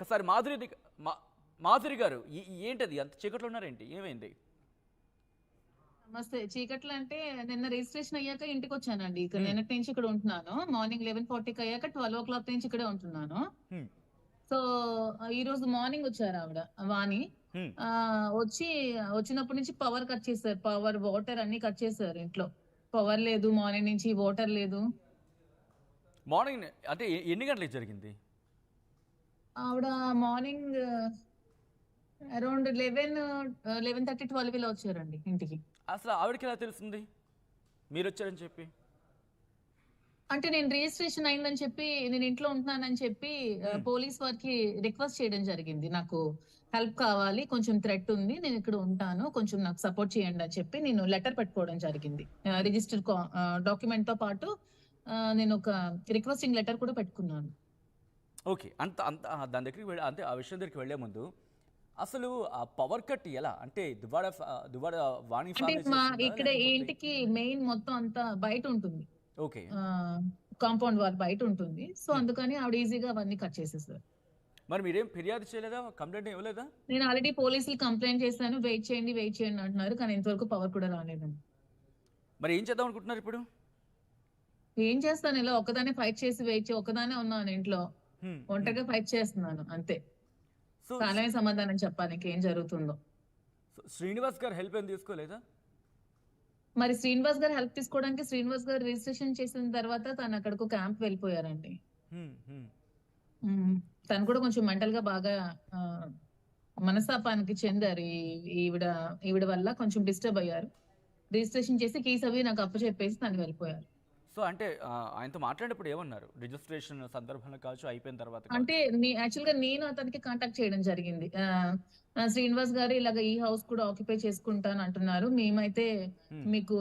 ఒక్కసారి మా మాధురి గారు ఏంటది అంత చీకట్లో ఉన్నారేంటి? ఏమైంది? నమస్తే. చీకట్లు అంటే నిన్న రిజిస్ట్రేషన్ అయ్యాక ఇంటికి వచ్చానండి. హ్మ్. నిన్నటి నుంచి ఇక్కడ ఉంటున్నాను. మార్నింగ్ 11:40కి అయ్యాక 12:00 నుంచి ఇక్కడే ఉంటున్నాను. హ్మ్. సో ఈ రోజు మార్నింగ్ వచ్చారు ఆవిడ వాణి. హ్మ్. వచ్చి వచ్చినప్పటి నుంచి పవర్ కట్ చేశారు. పవర్, వాటర్ అన్ని కట్ చేశారు ఇంట్లో. పవర్ లేదు మార్నింగ్ నుంచి, వాటర్ లేదు. మార్నింగ్ అంటే ఎన్ని గంటలకి జరిగింది? ఆవిడ మార్నింగ్ అరౌండ్ 11:30, 12 ఇలా వచ్చారండి ఇంటికి. అసలు ఆవిడకి ఎలా తెలుస్తుంది మీరొచ్చారని చెప్పి? అంటే నేను రిజిస్ట్రేషన్ అయిందని చెప్పి, నేను ఇంట్లో ఉంటున్నానని చెప్పి హ్మ్. పోలీస్ వారికి రిక్వెస్ట్ చేయడం జరిగింది. నాకు హెల్ప్ కావాలి, కొంచెం థ్రెట్ ఉంది, నేను ఇక్కడ ఉంటాను, కొంచెం నాకు సపోర్ట్ చేయండి అని చెప్పి నేను లెటర్ పెట్టుకోవడం జరిగింది. హ్మ్. రిజిస్టర్ డాక్యుమెంట్ తో పాటు నేను ఒక రిక్వెస్టింగ్ లెటర్ కూడా పెట్టుకున్నాను. ఓకే. అంత అంత దాని దగ్గరికి అంటే ఆ విషయం దగ్గరికి వెళ్ళే ముందు అసలు ఆ పవర్ కట్ ఎలా? అంటే దువ్వాడ వాణి అంటే ఫ్యామిలీ మా చేసిందా? ఇక్కడ ఈ లేకపోతే ఇంటికి మెయిన్ మొత్తం అంతా బయట ఉంటుంది. ఓకే. ఆ కాంపౌండ్ వాల్ బయట ఉంటుంది. సో హ్మ్. అందుకని ఆవిడ ఈజీగా అవన్నీ కట్ చేసేసారు. మరి మీరేం ఫిర్యాదు చేయలేదా? కంప్లెయింట్ ఏం ఇవ్వలేదా? నేను ఆల్రెడీ పోలీసులు కంప్లైంట్ చేశాను. వెయిట్ చేయండి అంటున్నారు. కానీ ఇంతవరకు పవర్ కూడా రాలేదండి. మరి ఏం చేద్దాం అనుకుంటున్నారు ఇప్పుడు? ఏం చేస్తాను, ఇలా ఒక్కదాన్నే ఫైట్ చేసి ఒక్కదాన్నే ఉన్నాను ఇంట్లో. హ్మ్. హ్మ్. ఒంటరిగా ఫైట్ చేస్తున్నాను అంతే. సో కాలమే సమాధానం చెప్పాలి ఇంకేం జరుగుతుందో. శ్రీనివాస్ గారు హెల్ప్ ఏం తీసుకోలేదా? మరి శ్రీనివాస్ గారు హెల్ప్ తీసుకోవడానికి, శ్రీనివాస్ గారు రిజిస్ట్రేషన్ చేసిన తర్వాత తను అక్కడికి క్యాంప్ వెళ్ళిపోయారండి. హ్మ్. హ్మ్. ఉమ్, తను కూడా కొంచెం మెంటల్ గా బాగా ఆ, మనస్తాపానికి చెందారు. ఈవిడ ఈవిడ వల్ల కొంచెం డిస్టర్బ్ అయ్యారు. రిజిస్ట్రేషన్ చేసి కీస్ అవి నాకు అప్పచెప్పేసి తను వెళ్ళిపోయారు. సో అంటే ఆయనతో మాట్లాడినప్పుడు ఏమన్నారు? రిజిస్ట్రేషన్ సందర్భంలో కావచ్చు, అయిపోయిన తర్వాత అంటే కావచ్చు. యాక్చువల్ గా నేను అతనికి కాంటాక్ట్ చేయడం జరిగింది. శ్రీనివాస్ గారు ఇలాగ ఈ హౌస్ కూడా ఆక్యుపై చేసుకుంటాను అంటున్నారు. మేమైతే హ్మ్. మీకు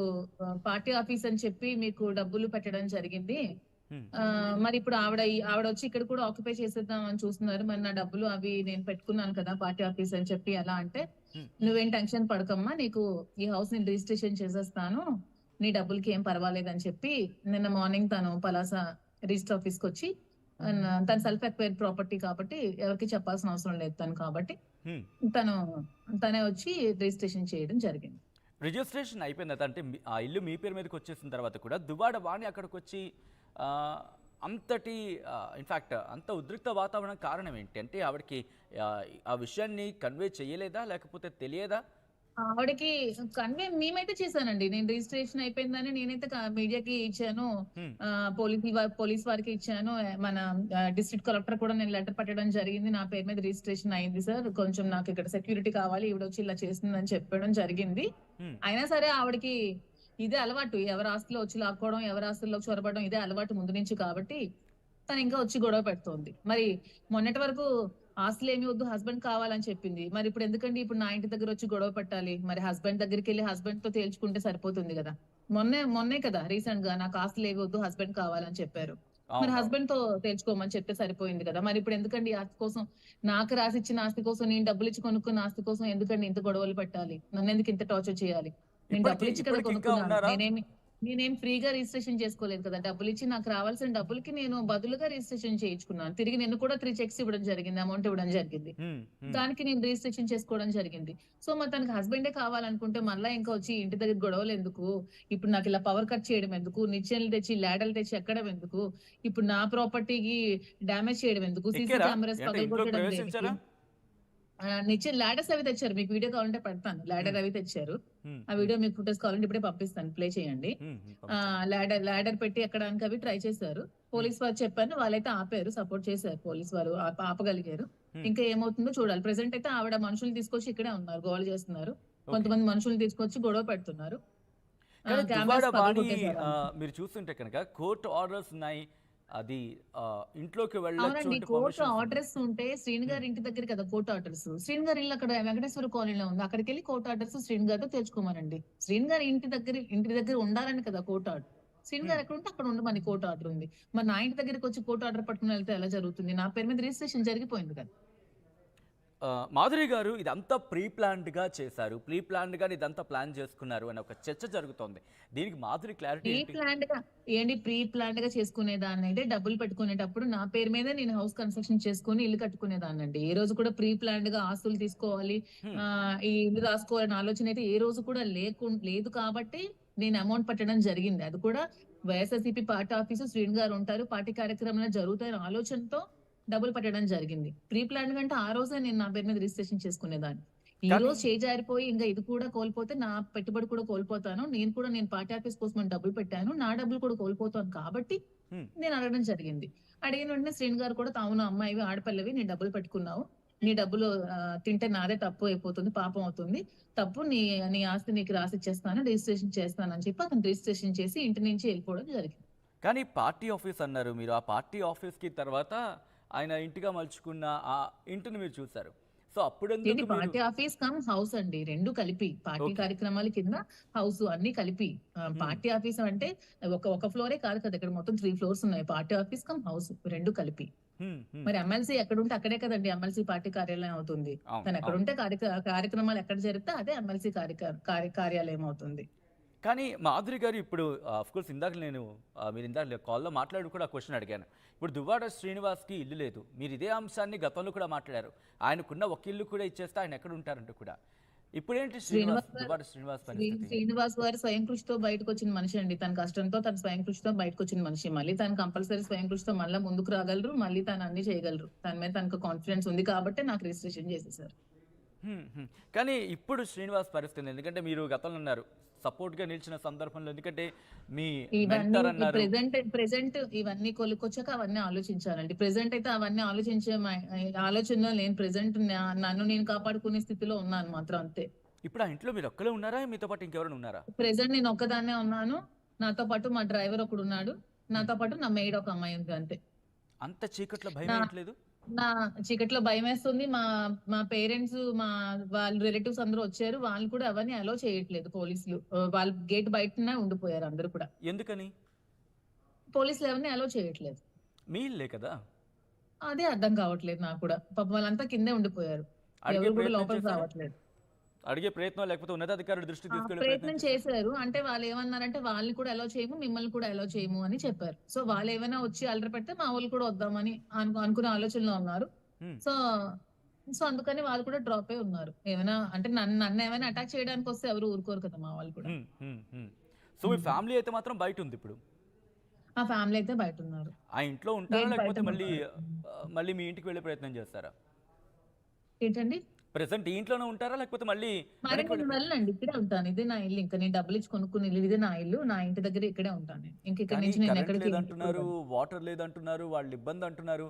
పార్టీ ఆఫీస్ అని చెప్పి మీకు డబ్బులు పెట్టడం జరిగింది. హ్మ్. ఆ మరి ఇప్పుడు ఆవిడ వచ్చి ఇక్కడ కూడా ఆక్యుపై చేసేద్దాం అని చూస్తున్నారు. మరి నా డబ్బులు అవి నేను పెట్టుకున్నాను కదా పార్టీ ఆఫీస్ అని చెప్పి, ఎలా అంటే హ్మ్. నువ్వేం టెన్షన్ పడకమ్మా, నీకు ఈ హౌస్ నేను రిజిస్ట్రేషన్ చేసేస్తాను, నీ డబ్బులకి ఏం పర్వాలేదని చెప్పి నిన్న మార్నింగ్ తను పలాస రిజిస్టర్ ఆఫీస్ కి వచ్చి, తన సెల్ఫ్ ఎక్వైర్డ్ ప్రాపర్టీ కాబట్టి ఎవరికి చెప్పాల్సిన అవసరం లేదు తను కాబట్టి, హ్మ్. తను తనే వచ్చి రిజిస్ట్రేషన్ చేయడం జరిగింది. రిజిస్ట్రేషన్ అయిపోయిన తర్వాత అంటే ఆ ఇల్లు మీ పేరు మీదకి వచ్చేసిన తర్వాత కూడా దువ్వాడ వాణి అక్కడికొచ్చి ఆహ్, అంతటి ఇన్‌ఫాక్ట్ అంత ఉద్రిక్త వాతావరణం కారణం ఏంటి? అంటే ఆవిడకి ఆ విషయాన్ని కన్వే చేయలేదా? లేకపోతే తెలియదా? ఆవిడకి మేమైతే చేశానండి. నేను రిజిస్ట్రేషన్ అయిపోయిందని నేనైతే మీడియాకి ఇచ్చాను. హ్మ్. పోలీస్ వారికి ఇచ్చాను. మన డిస్ట్రిక్ట్ కలెక్టర్ కూడా నేను లెటర్ పెట్టడం జరిగింది. నా పేరు మీద రిజిస్ట్రేషన్ అయింది సార్, కొంచెం నాకు ఇక్కడ సెక్యూరిటీ కావాలి, ఈవిడ వచ్చి ఇలా చేస్తుందని చెప్పడం జరిగింది. హ్మ్. అయినా సరే ఆవిడకి ఇదే అలవాటు. ఎవరి ఆస్తిలో వచ్చి లాక్కోవడం, ఎవరి ఆస్తుల్లోకి చొరబడడం ఇదే అలవాటు ముందు నుంచి కాబట్టి తను ఇంకా వచ్చి గొడవ పెడుతోంది. మరి మొన్నటి వరకు ఆస్తులు ఏమి వద్దు, హస్బెండ్ కావాలని చెప్పింది. మరి ఇప్పుడు ఎందుకండి ఇప్పుడు నా ఇంటి దగ్గర వచ్చి గొడవ పెట్టాలి? మరి హస్బెండ్ దగ్గరికి వెళ్ళి హస్బెండ్ తో తేల్చుకుంటే సరిపోతుంది కదా. మొన్నే కదా రీసెంట్ గా నాకు ఆస్తులు ఏవి వద్దు, హస్బెండ్ కావాలని చెప్పారు. మరి అవునవును. హస్బెండ్ తో తేల్చుకోమని చెప్తే సరిపోయింది కదా. మరి ఇప్పుడు ఎందుకండి ఈ ఆస్తి కోసం, నాకు రాసిచ్చిన ఆస్తి కోసం, నేను డబ్బులు ఇచ్చి కొనుక్కున్న ఆస్తి కోసం ఎందుకండి ఇంత గొడవలు పెట్టాలి? నన్ను ఎందుకు ఇంత టార్చర్ చేయాలి? నేను ఇప్పటికి డబ్బులు ఇచ్చి కదా ఇప్పటికి ఇంకా కొనుక్కున్నాను. ఉన్నారా? నేనేం ఫ్రీగా రిజిస్ట్రేషన్ చేసుకోలేదు కదా. డబ్బులు ఇచ్చి నాకు రావాల్సిన డబ్బులకి నేను బదులుగా రిజిస్ట్రేషన్ చేయించుకున్నాను. తిరిగి నేను కూడా 3 చెక్స్ ఇవ్వడం జరిగింది, అమౌంట్ ఇవ్వడం జరిగింది. హ్మ్. హ్మ్. దానికి నేను రిజిస్ట్రేషన్ చేసుకోవడం జరిగింది. సో మరి తనకి హస్బెండే కావాలనుకుంటే మళ్ళా ఇంకా వచ్చి ఇంటి దగ్గర గొడవలు ఎందుకు? ఇప్పుడు నాకు ఇలా పవర్ కట్ చేయడం ఎందుకు? నిచ్చెనలు తెచ్చి లాడర్లు తెచ్చి ఎక్కడం ఎందుకు? ఇప్పుడు నా ప్రాపర్టీకి డ్యామేజ్ చేయడం ఎందుకు? సీసీ ఎక్కారా? కెమెరాస్ అంటే ఇంట్లోకి పగలగొట్టడం దేనికి? ప్రవేశించారా? నిచ్చెన లాడర్స్ అవి తెచ్చారు. మీకు వీడియో కావాలంటే పెడతాను. లాడర్ హ్మ్. అవి తెచ్చారు. హ్మ్. ఆ హ్మ్. వీడియో మీకు ఫుటేజ్ కావాలంటే ఇప్పుడే పంపిస్తాను. ప్లే చేయండి. హ్మ్. హ్మ్. పంపించండి. లాడర్ పెట్టి ఎక్కడానికి అవి ట్రై చేశారు. హ్మ్. పోలీస్ వారు చెప్పాను. వాళ్ళైతే ఆపారు. సపోర్ట్ చేశారు. పోలీస్ వారు ఆపగలిగారు. హ్మ్. ఇంకా ఏమవుతుందో చూడాలి. ప్రెజెంట్ అయితే ఆవిడ మనుషుల్ని తీసుకొచ్చి ఇక్కడే ఉన్నారు. గోల చేస్తున్నారు. ఓకే. కొంతమంది మనుషుల్ని తీసుకొచ్చి గొడవ పెడుతున్నారు. కానీ దువ్వాడ కెమెరాస్ వాణి పగలగొట్టేశారు వాళ్ళకి. మీరు చూస్తుంటే కనుక కోర్ట్ ఆర్డర్స్ ఉన్నాయి. అది ఇంట్లోకి వెళ్ళొచ్చు అవునండి. అంటే కోర్టు పర్మిషన్స్ ఉన్నాయి. ఆర్డర్స్ ఉంటే శ్రీను హ్మ్. గారి ఇంటి దగ్గర కదా కోర్టు ఆర్డర్స్. శ్రీను గారి ఇల్లు అక్కడ వెంకటేశ్వర కాలనీలో ఉంది. అక్కడికెళ్ళి కోర్టు ఆర్డర్స్ శ్రీను గారితో తెచ్చుకోమనండి. శ్రీను గారి ఇంటి దగ్గర ఉండాలని కదా కోర్టు ఆర్డర్. శ్రీను గారు హ్మ్. ఎక్కడ ఉంటే అక్కడ ఉండమని కోర్టు ఆర్డర్ ఉంది. మరి నా ఇంటి దగ్గరికి వచ్చి కోర్టు ఆర్డర్ పట్టుకుని వెళ్తే ఎలా జరుగుతుంది? నా పేరు మీద రిజిస్ట్రేషన్ జరిగిపోయింది కదా. మాధురి గారు ఇదంతా ప్రీ ప్లాన్డ్గా చేశారు, ప్రీ ప్లాన్డ్గా ఇదంతా ప్లాన్ చేసుకున్నారు అని ఒక చర్చ జరుగుతోంది. దీనికి మాధురి క్లారిటీ ప్రీ ఏంటి? ప్లాన్డ్ గా ప్రీ ప్లాన్డ్ గా చేసుకునేదాన్ని అయితే డబ్బులు పెట్టుకునేటప్పుడు నా పేరు మీద నేను హౌస్ కన్స్ట్రక్షన్ చేసుకుని ఇల్లు కట్టుకునేదాన్ని అండి. ఏ రోజు కూడా ప్రీ ప్లాన్డ్ గా ఆస్తులు తీసుకోవాలి, హ్మ్. ఆ ఈ ఇల్లు రాసుకోవాలనే ఆలోచన అయితే ఏ రోజు కూడా లేదు కాబట్టి నేను అమౌంట్ పట్టడం జరిగింది. అది కూడా వైఎస్ఆర్సీపీ పార్టీ ఆఫీసు శ్రీను గారు ఉంటారు, పార్టీ కార్యక్రమాలు జరుగుతాయని ఆలోచనతో డబ్బులు పట్టడం జరిగింది. ప్రీ ప్లాన్డ్ అంటే ఆ రోజే నేను నా పేరు మీద రిజిస్ట్రేషన్ చేసుకునేదాన్ని. ఈ కానీ రోజు చేజారిపోయి ఇంకా ఇది కూడా కోల్పోతే నా పెట్టుబడి కూడా కోల్పోతాను. నేను పార్టీ ఆఫీస్ కోసం అని డబ్బులు పెట్టాను. నా డబ్బులు కూడా కోల్పోతాను కాబట్టి హ్మ్. నేను అడగడం జరిగింది. అడిగిన వెంటనే శ్రీను గారు కూడా అవును అమ్మాయివి ఆడపిల్లవి నీ డబ్బులు పెట్టుకున్నావు. నీ డబ్బులు తింటే నాదే తప్పు అయిపోతుంది, పాపం అవుతుంది. తప్పు నీ నీ ఆస్తి నీకు రాసిచ్చేస్తాను, రిజిస్ట్రేషన్ చేస్తాను అని చెప్పి అతను రిజిస్ట్రేషన్ చేసి ఇంటి నుంచి వెళ్ళిపోవడం జరిగింది. కానీ పార్టీ ఆఫీస్ అన్నారు మీరు. ఆ పార్టీ ఆఫీస్‌కి తర్వాత ఆయన ఇంటిగా మలుచుకున్న ఆ ఇంటిని మీరు చూసారు. సో ఏంటి అప్పుడెందుకు మీరు పార్టీ ఆఫీస్ కమ్ హౌస్ అండి. 2 కలిపి. Party okay. కార్యక్రమాల కింద హౌస్ అన్ని కలిపి. హ్మ్. పార్టీ ఆఫీస్ అంటే ఒక ఫ్లోరే కాదు కదా! ఇక్కడ మొత్తం 3 ఫ్లోర్స్ ఉన్నాయి. పార్టీ ఆఫీస్ కమ్ హౌస్ 2 కలిపి. హ్మ్. హ్మ్. మరి ఎమ్మెల్సీ ఎక్కడుంటే అక్కడే కదండీ ఎమ్మెల్సీ పార్టీ కార్యాలయం అవుతుంది. అవును. తను అవును. ఎక్కడుంటే కార్యక్రమాలు ఎక్కడ జరిగితే అదే ఎమ్మెల్సీ కార్యాలయం అవుతుంది. కానీ మాధురి గారు ఇప్పుడు ఆఫ్‌కోర్స్ ఇందాక నేను మీరు ఇందాక కాల్‌లో మాట్లాడి కూడా ఆ క్వెషన్ అడిగాను. ఇప్పుడు దువ్వాడ శ్రీనివాస్‌కి ఇల్లు లేదు. మీరు ఇదే అంశాన్ని గతంలో కూడా మాట్లాడారు. ఆయనకున్న ఒక ఇల్లు కూడా ఇచ్చేస్తే ఆయన ఎక్కడ ఉంటారంటూ కూడా. ఇప్పుడేంటి శ్రీనివాస్ గారు దువ్వాడ శ్రీనివాస్ పరిస్థితి? శ్రీనివాస్ గారు స్వయం కృషితో బయటకొచ్చిన మనిషి అండి. తన కష్టంతో తన స్వయం కృషితో బయటకొచ్చిన మనిషి. మళ్ళీ తను కంపల్సరీ స్వయం కృషితో మళ్ళా ముందుకు రాగలరు. మళ్ళీ తను అన్ని చేయగలరు. తన మీద తనకు కాన్ఫిడెన్స్ ఉంది కాబట్టే నాకు రిజిస్ట్రేషన్ చేసేసారు. హ్మ్. హ్మ్. కానీ ఇప్పుడు శ్రీనివాస్ పరిస్థితి ఎందుకంటే మీరు గతంలో అన్నారు సపోర్ట్‌గా నిలిచిన సందర్భంలో ఎందుకంటే మీ ఇవన్నీ మెంటర్ అన్నారు. ప్రెజెంట్ ఇవన్నీ కొలుకొచ్చాక అవన్నీ ఆలోచించాలండి. ప్రెజెంట్ అయితే అవన్నీ ఆలోచించే ఆలోచనలో లేను. ప్రెజెంట్ నన్ను నేను కాపాడుకునే స్థితిలో ఉన్నాను మాత్రం అంతే. ఇప్పుడు ఆ ఇంట్లో మీరు ఒక్కలే ఉన్నారా? మీతో పాటు ఇంకెవరైనా ఉన్నారా? ప్రెజెంట్ నేను ఒక్కదాన్నే ఉన్నాను. నాతో పాటు మా డ్రైవర్ ఒకడున్నాడు. హ్మ్. నాతో పాటు నా మెయిడ్ ఒక అమ్మాయి ఉంది అంతే. అంత చీకట్లో నా భయమేయట్లేదు? నా చీకట్లో భయమేస్తుంది. మా మా పేరెంట్స్, వాళ్ళ రిలేటివ్స్ అందరూ వచ్చారు. వాళ్ళు కూడా ఎవరిని అలో చేయట్లేదు పోలీసులు. వాళ్ళు గేట్ బయటనే ఉండిపోయారు అందరూ కూడా. ఎందుకని? పోలీసులు ఎవరిని అలో చేయట్లేదు. మీ ఇల్లే కదా! అదే అర్థం కావట్లేదు నాకు కూడా. పాపం వాళ్ళంతా కిందే ఉండిపోయారు. అడిగే ఎవరు కూడా ప్రయత్నం లోపలికి చేశారా? రావట్లేదు. అడిగే ప్రయత్నం లేకపోతే ఉన్నతాధికారుల దృష్టికి తీసుకెళ్ళే ప్రయత్నం ప్రయత్నం చేశారా? చేశారు. అంటే వాళ్ళేమన్నారంటే వాళ్ళని కూడా అలో చేయము, మిమ్మల్ని కూడా అలో చేయము అని చెప్పారు. సో వాళ్ళేమైనా వచ్చి అల్లరి పెడితే మా వాళ్ళు కూడా వద్దామని అనుకునే ఆలోచనలో ఉన్నారు. హ్మ్. సో, సో అందుకని వాళ్ళు కూడా డ్రాప్ అయి ఉన్నారు. ఏమైనా అంటే నన్నేమైనా అటాక్ చేయడానికొస్తే ఎవరు ఊరుకోరు కదా! మా వాళ్ళు కూడా. హ్మ్. హ్మ్. హ్మ్. సో మీ హ్మ్. ఫ్యామిలీ అయితే మాత్రం బయటుందిప్పుడు. ఆ ఫ్యామిలీ అయితే బయటున్నారు. ఆ ఇంట్లో ఉంటారా? గేట్ లేకపోతే బయటనే మళ్ళీ ఉన్నారు. మళ్ళీ మీ ఇంటికి వెళ్ళే ప్రయత్నం చేస్తారా? ఏంటండి? ప్రెజెంట్ ఈ ఇంట్లోనే ఉంటారా? లేకపోతే మళ్ళీ మరి వెనక్కి వెళ్ళే నేను ప్రయత్నం వెళ్ళనండి. ఇక్కడే ఉంటాను. ఇదే నా ఇల్లు. ఇంకా నేను డబ్బులిచ్చి కొనుక్కున్న ఇల్లు. ఇదే నా ఇల్లు. నా ఇంటి దగ్గర ఇక్కడే ఉంటాను నేను. ఇంక ఇక్కడి కానీ నుంచి నేను కరెంట్ ఎక్కడికి ఎప్పుడు లేదంటున్నారు, వెళ్ళను. వాటర్ లేదంటున్నారు, వాళ్ళు ఇబ్బంది అంటున్నారు.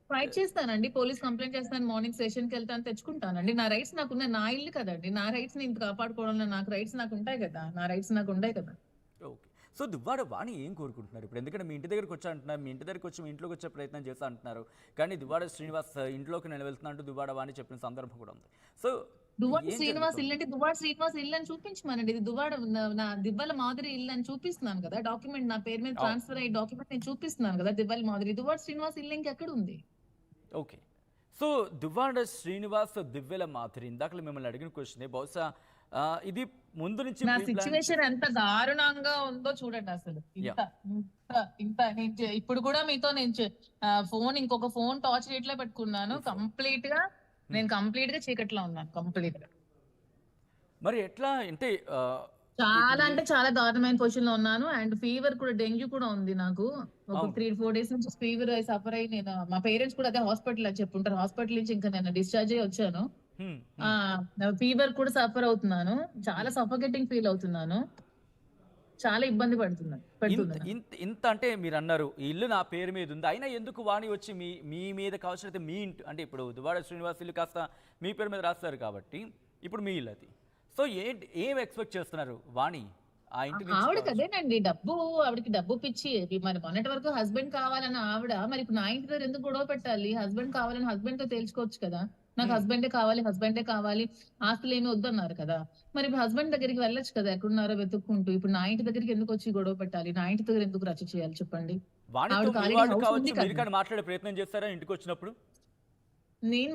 ఫైట్ చేస్తానండి. పోలీస్ కంప్లెయింట్ చేస్తాను. మార్నింగ్ స్టేషన్‌కెళ్తాను తెచ్చుకుంటానండి. నా రైట్స్ నాకున్నాయి. నా ఇల్లు కదండీ! నా రైట్స్ నేను కాపాడుకోవడంలో నాకు రైట్స్ నాకుంటాయి కదా! నా రైట్స్ నాకుంటాయి కదా! ఓకే. సో దువ్వాడ వాణి ఏం కోరుకుంటున్నారు ఇప్పుడు? ఎందుకంటే మీ ఇంటి దగ్గరికి వచ్చా అంటున్నారు. మీ ఇంటి దగ్గరికి వచ్చి మీ ఇంట్లోకి వచ్చే ప్రయత్నం చేస్తా అంటున్నారు. కానీ దువ్వాడ శ్రీనివాస్ ఇంట్లోకి నేను వెళ్తున్నా అంటూ దువ్వాడ వాణి చెప్పిన సందర్భం కూడా ఉంది. సో దువ్వాడ ఏం శ్రీనివాస్ జరుగుతోంది? ఇల్లంటే దువ్వాడ శ్రీనివాస్ ఇల్లని చూపించమనండి. ఇది దువ్వాడ నా దివ్వల మాధురి ఇల్లని చూపిస్తున్నాను కదా! డాక్యుమెంట్ నా పేరు మీద అవును. ట్రాన్స్‌ఫర్ అయ్యే డాక్యుమెంట్ నేను చూపిస్తున్నాను కదా! దివ్వల మాధురి. దువ్వాడ శ్రీనివాస్ ఇల్లు ఇంకెక్కడుంది? ఓకే. సో దువ్వాడ శ్రీనివాస్, దివ్వెల మాధురి ఇందాకలా మిమ్మల్ని అడిగిన క్వెషనే బహుశా ఇది ముందు నుంచి నా ప్రీ ప్లాన్ సిట్యుయేషన్ ఎంత దారుణంగా ఉందో చూడండి అసలు. యాహ్! ఇంత ఇప్పుడు కూడా మీతో ఇంకొక ఫోన్ టార్చ్ లైట్‌లో పెట్టుకున్నాను. ఉఫ్! హ్మ్. కంప్లీట్ గా చీకట్లో ఉన్నాను. కంప్లీట్‌గా. మరి ఎట్లా అంటే ఇప్పుడు చాలా అంటే చాలా దారుణమైన పొజిషన్‌లో ఉన్నాను. అండ్ ఫీవర్ కూడా డెంగ్యూ కూడా ఉంది నాకు. ఒక అవును. 3, 4 డేస్ నుంచి ఫీవర్ సఫర్ అయ్యి నేను మా పేరెంట్స్ కూడా అదే హాస్పిటల్ అని చెప్పుంటారు. హాస్పిటల్ నుంచి ఇంకా నేను డిశ్చార్జ్ అయ్యి వచ్చాను. హ్మ్. ఆ! హ్మ్. ఫీవర్ కూడా సఫర్ అవుతున్నాను. హ్మ్. చాలా సఫోకేటింగ్ ఫీల్ అవుతున్నాను. చాలా ఇబ్బంది ఇంత పెడుతుంది నన్ను. ఇంత ఇంత అంటే మీరన్నారు, ఈ ఇల్లు నా పేరు మీద ఉంది. అయినా ఎందుకు వాణి వచ్చి మీ మీ మీద కావాల్సినైతే మీ ఇంటి అంటే ఇప్పుడు దువ్వాడ శ్రీనివాస్ ఇల్లు కాస్త మీ పేరు మీద రాస్తారు కాబట్టి, ఇప్పుడు మీ ఇల్లు అది. సో ఏం ఎక్స్‌పెక్ట్ చేస్తున్నారు వాణి ఆ ఇంటి నుంచి ఆవిడకి కావాల్సి? అదేనండి డబ్బు. ఆవిడకి డబ్బు పిచ్చి. మరి మొన్నటి వరకు హస్బెండ్ కావాలన్న ఆవిడ మరి ఇప్పుడు నా ఇంటి దగ్గర ఎందుకు గొడవ పెట్టాలి? హస్బెండ్ కావాలని హస్బెండ్‌తో తేల్చుకోవచ్చు కదా! నాకు హ్మ్. హస్బెండే కావాలి. ఆస్తులేమి వద్దన్నారు కదా! మరి ఇప్పుడు హస్బెండ్ దగ్గరికి వెళ్ళొచ్చు కదా! ఎక్కడున్నారో వెతుక్కుంటూ. ఇప్పుడు నా ఇంటి దగ్గరికి ఎందుకొచ్చి గొడవ పెట్టాలి? నా ఇంటి దగ్గర ఎందుకు రచ్చ చేయాలి చెప్పండి? వాణితో ఆవిడకి మీ ఆల్రెడీ వాళ్ళు హౌస్ కావచ్చు, ఉంది మీరు కదా! కానీ మాట్లాడే ప్రయత్నం చేస్తారా ఇంటికొచ్చినప్పుడు? నేను